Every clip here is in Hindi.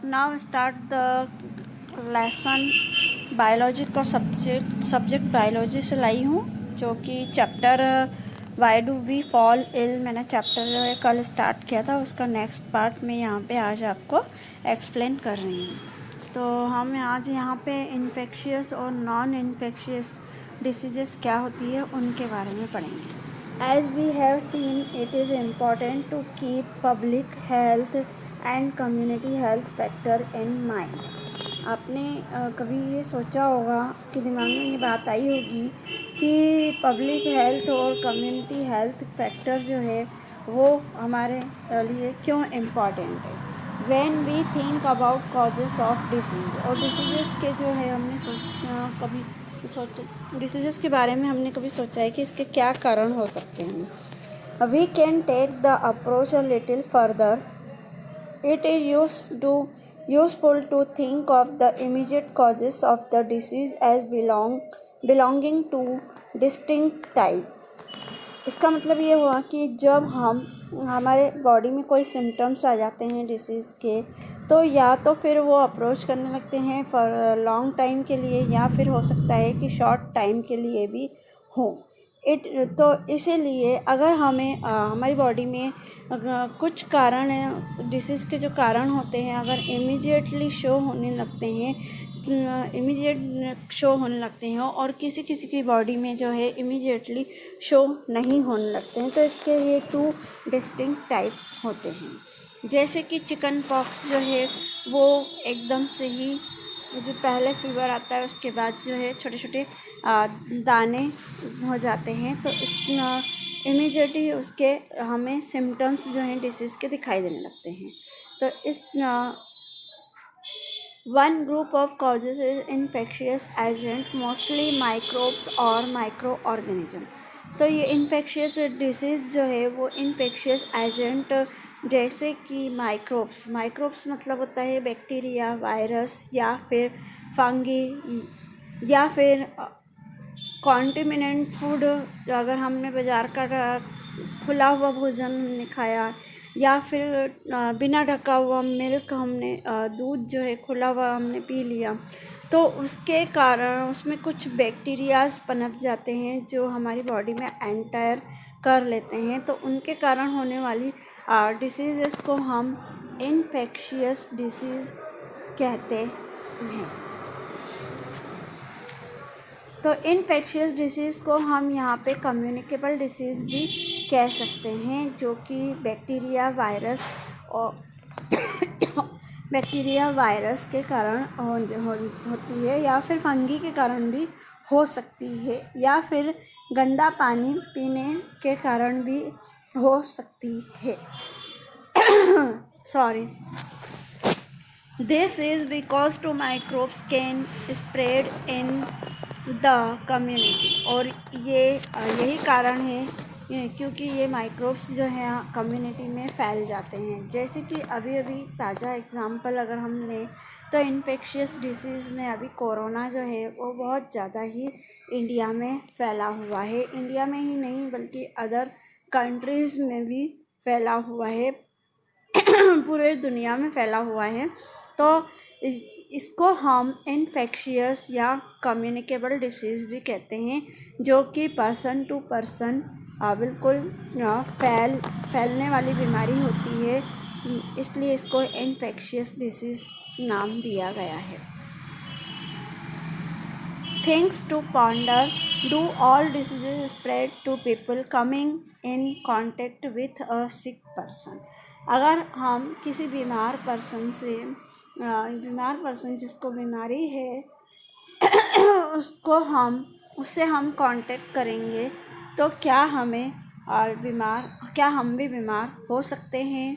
Now start the lesson. Biology का सब्जेक्ट बायोलॉजी से लाई हूँ, जो कि chapter why do we fall ill, मैंने चैप्टर जो है कल स्टार्ट किया था, उसका नेक्स्ट पार्ट मैं यहाँ पे आज आपको एक्सप्लेन कर रही हूँ। तो हम आज यहाँ पे इन्फेक्शियस और नॉन इन्फेक्शियस डिसीजेस क्या होती है उनके बारे में पढ़ेंगे। As we have seen, it is important to keep public health and community health factor in mind. आपने कभी ये सोचा होगा कि दिमाग में ये बात आई होगी कि पब्लिक हेल्थ और कम्युनिटी हेल्थ फैक्टर जो है वो हमारे लिए क्यों इम्पॉर्टेंट है। When we think about causes of disease, और डिसीज़ के जो है हमने कभी सोचा डिसीज़ के बारे में हमने कभी सोचा है कि इसके क्या कारण हो सकते हैं। We can take the approach a little further. It is useful to think of the immediate causes of the disease as belonging to distinct type. इसका मतलब ये हुआ कि जब हमारे बॉडी में कोई सिम्टम्स आ जाते हैं डिसीज़ के, तो या तो फिर वो अप्रोच करने लगते हैं फॉर लॉन्ग टाइम के लिए, या फिर हो सकता है कि शॉर्ट टाइम के लिए भी हो। तो इसीलिए अगर हमें हमारी बॉडी में कुछ कारण डिसीज़ के जो कारण होते हैं अगर इमीडिएटली शो होने लगते हैं, और किसी किसी की बॉडी में जो है इमीडिएटली शो नहीं होने लगते हैं, तो इसके ये 2 डिस्टिंक्ट टाइप होते हैं। जैसे कि चिकन पॉक्स जो है वो एकदम से ही जो पहले फीवर आता है उसके बाद जो है छोटे छोटे दाने हो जाते हैं, तो इस इमीडिएटली उसके हमें सिम्टम्स जो हैं डिसीज़ के दिखाई देने लगते हैं। तो इस one group of causes is infectious agent, mostly microbes और माइक्रो ऑर्गेनिज्म। तो ये इन्फेक्शियस डिसीज़ जो है वो इन्फेक्शियस एजेंट जैसे कि माइक्रोब्स मतलब होता है बैक्टीरिया, वायरस या फिर फंगी, या फिर कॉन्टिमिनेंट फूड। अगर हमने बाज़ार का खुला हुआ भोजन हमने खाया, या फिर बिना ढका हुआ मिल्क हमने दूध जो है खुला हुआ हमने पी लिया, तो उसके कारण उसमें कुछ बैक्टीरियाज पनप जाते हैं जो हमारी बॉडी में एंटर कर लेते हैं, तो उनके कारण होने वाली डिसीज़ को हम इन्फेक्शियस डिसीज़ कहते हैं। तो इन्फेक्शियस डिसीज़ को हम यहाँ पे कम्युनिकेबल डिसीज़ भी कह सकते हैं, जो कि बैक्टीरिया वायरस के कारण होती है, या फिर फंगी के कारण भी हो सकती है, या फिर गंदा पानी पीने के कारण भी हो सकती है। Sorry. This is because 2 microbes can spread in the community, और यही कारण है क्योंकि ये माइक्रोब्स जो हैं कम्युनिटी में फैल जाते हैं। जैसे कि अभी ताज़ा एग्जांपल अगर हम लें तो इन्फेक्शियस डिसीज़ में अभी कोरोना जो है वो बहुत ज़्यादा ही इंडिया में फैला हुआ है। इंडिया में ही नहीं बल्कि अदर कंट्रीज़ में भी फैला हुआ है, पूरे दुनिया में फैला हुआ है। तो इसको हम इन्फेक्शियस या कम्युनिकेबल डिसीज़ भी कहते हैं, जो कि पर्सन टू पर्सन बिल्कुल फैलने वाली बीमारी होती है, इसलिए इसको इन्फेक्शियस डिसीज़ नाम दिया गया है। Things to ponder: do all diseases spread to people coming in contact with a sick person? अगर हम किसी बीमार पर्सन जिसको बीमारी है उससे हम कांटेक्ट करेंगे, तो क्या हम भी बीमार हो सकते हैं।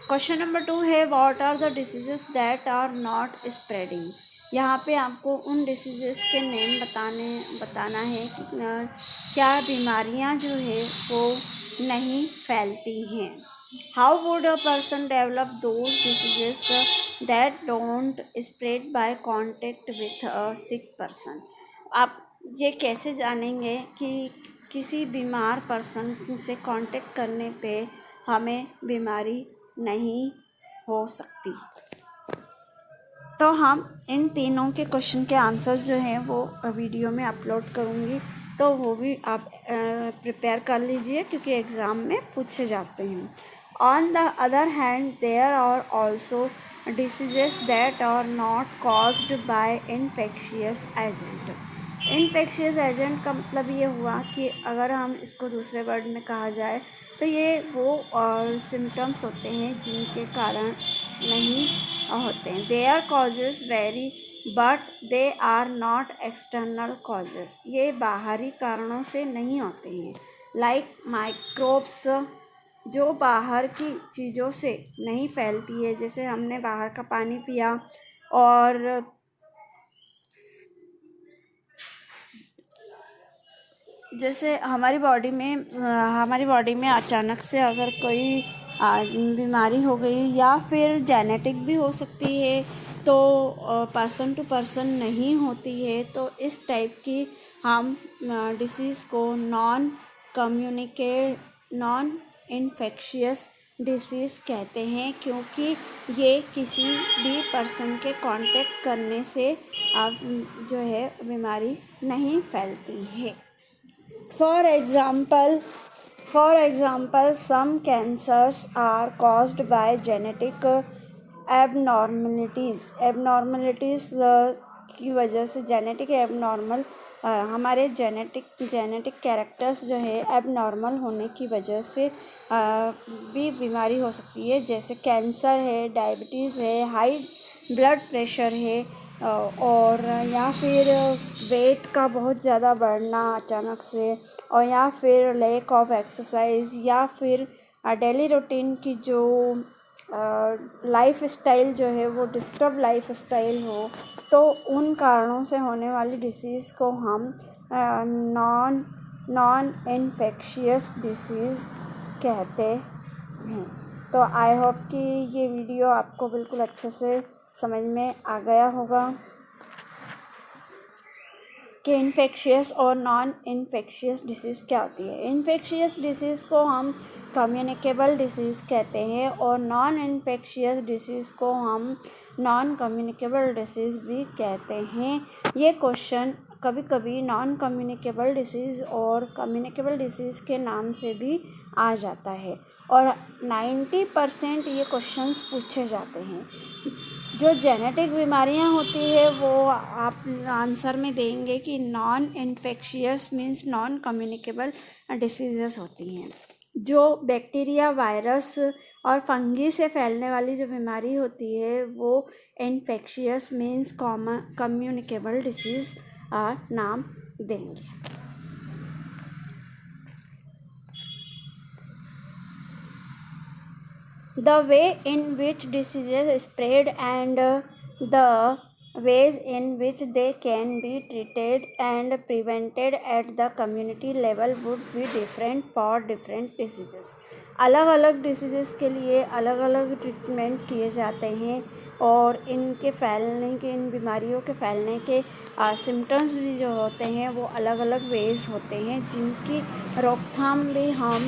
क्वेश्चन नंबर 2 है what are the diseases that are not spreading. यहाँ पे आपको उन डिसीजेस के नेम बताना है कि क्या बीमारियाँ जो है वो नहीं फैलती हैं। How would a person develop those diseases that don't spread by contact with a sick person. आप ये कैसे जानेंगे कि किसी बीमार पर्सन से कांटेक्ट करने पे हमें बीमारी नहीं हो सकती। तो हम इन तीनों के क्वेश्चन के आंसर्स जो हैं वो वीडियो में अपलोड करूँगी, तो वो भी आप प्रिपेयर कर लीजिए क्योंकि एग्ज़ाम में पूछे जाते हैं। On the other hand there are also diseases that are not caused by infectious agent. Infectious agent का मतलब ये हुआ कि अगर हम इसको दूसरे वर्ड में कहा जाए तो ये वो सिम्टम्स होते हैं जिनके कारण नहीं होते हैं। Their causes vary but they are not external causes. ये बाहरी कारणों से नहीं होते हैं। लाइक माइक्रोब्स, जो बाहर की चीज़ों से नहीं फैलती है, जैसे हमने बाहर का पानी पिया और जैसे हमारी बॉडी में अचानक से अगर कोई बीमारी हो गई या फिर जेनेटिक भी हो सकती है, तो पर्सन टू पर्सन नहीं होती है, तो इस टाइप की हम डिसीज़ को नॉन इन्फेक्शियस डिसीज़ कहते हैं, क्योंकि ये किसी भी पर्सन के कांटेक्ट करने से जो है बीमारी नहीं फैलती है। For example, some cancers are caused by genetic abnormalities की वजह से जेनेटिक एबनॉर्मल हमारे जेनेटिक कैरेक्टर्स जो है एबनॉर्मल होने की वजह से भी बीमारी हो सकती है, जैसे कैंसर है, डायबिटीज़ है, हाई ब्लड प्रेशर है, और या फिर वेट का बहुत ज़्यादा बढ़ना अचानक से, और या फिर लैक ऑफ एक्सरसाइज, या फिर डेली रूटीन की जो लाइफ स्टाइल जो है वो डिस्टर्ब लाइफ स्टाइल हो, तो उन कारणों से होने वाली डिसीज़ को हम नॉन इन्फेक्शियस डिसीज़ कहते हैं। तो आई होप कि ये वीडियो आपको बिल्कुल अच्छे से समझ में आ गया होगा कि इन्फेक्शियस और नॉन इन्फेक्शियस डिसीज़ क्या होती है। इन्फेक्शियस डिसीज़ को हम कम्युनिकेबल डिसीज़ कहते हैं और नॉन इन्फेक्शियस डिसीज़ को हम नॉन कम्युनिकेबल डिसीज़ भी कहते हैं। ये क्वेश्चन कभी कभी नॉन कम्युनिकेबल डिसीज़ और कम्युनिकेबल डिसीज़ के नाम से भी आ जाता है, और 90% ये क्वेश्चंस पूछे जाते हैं। जो जेनेटिक बीमारियां होती है वो आप आंसर में देंगे कि non infectious means non communicable diseases होती हैं। जो बैक्टीरिया, वायरस और फंगी से फैलने वाली जो बीमारी होती है वो इन्फेक्शियस मीन्स कम्युनिकेबल डिसीज़ नाम देंगे। The way in which diseases spread and the ways in which they can be treated and prevented at the community level would be different for different diseases. अलग अलग डिसीज़ेस के लिए अलग अलग ट्रीटमेंट किए जाते हैं, और इनके फैलने के, इन बीमारियों के फैलने के सिम्टम्स भी जो होते हैं वो अलग अलग वेज होते हैं, जिनकी रोकथाम भी हम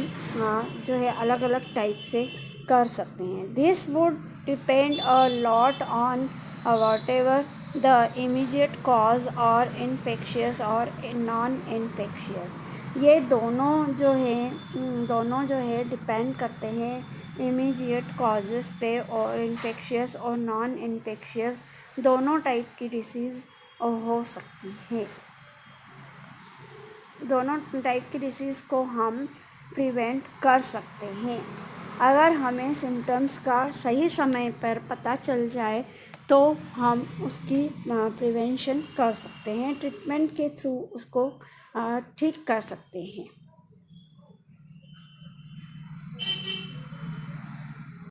जो है अलग अलग टाइप से कर सकते हैं। This would depend a lot on whatever the immediate cause और इन्फेक्शियस और नॉन इन्फेक्शियस। ये दोनों जो है डिपेंड करते हैं इमीडिएट कॉजेज़ पे, और इन्फेक्शियस और नॉन इन्फेक्शियस दोनों टाइप की डिसीज़ हो सकती है। दोनों टाइप की डिसीज़ को हम प्रिवेंट कर सकते हैं। अगर हमें सिम्टम्स का सही समय पर पता चल जाए तो हम उसकी प्रिवेंशन कर सकते हैं, ट्रीटमेंट के थ्रू उसको ठीक कर सकते हैं।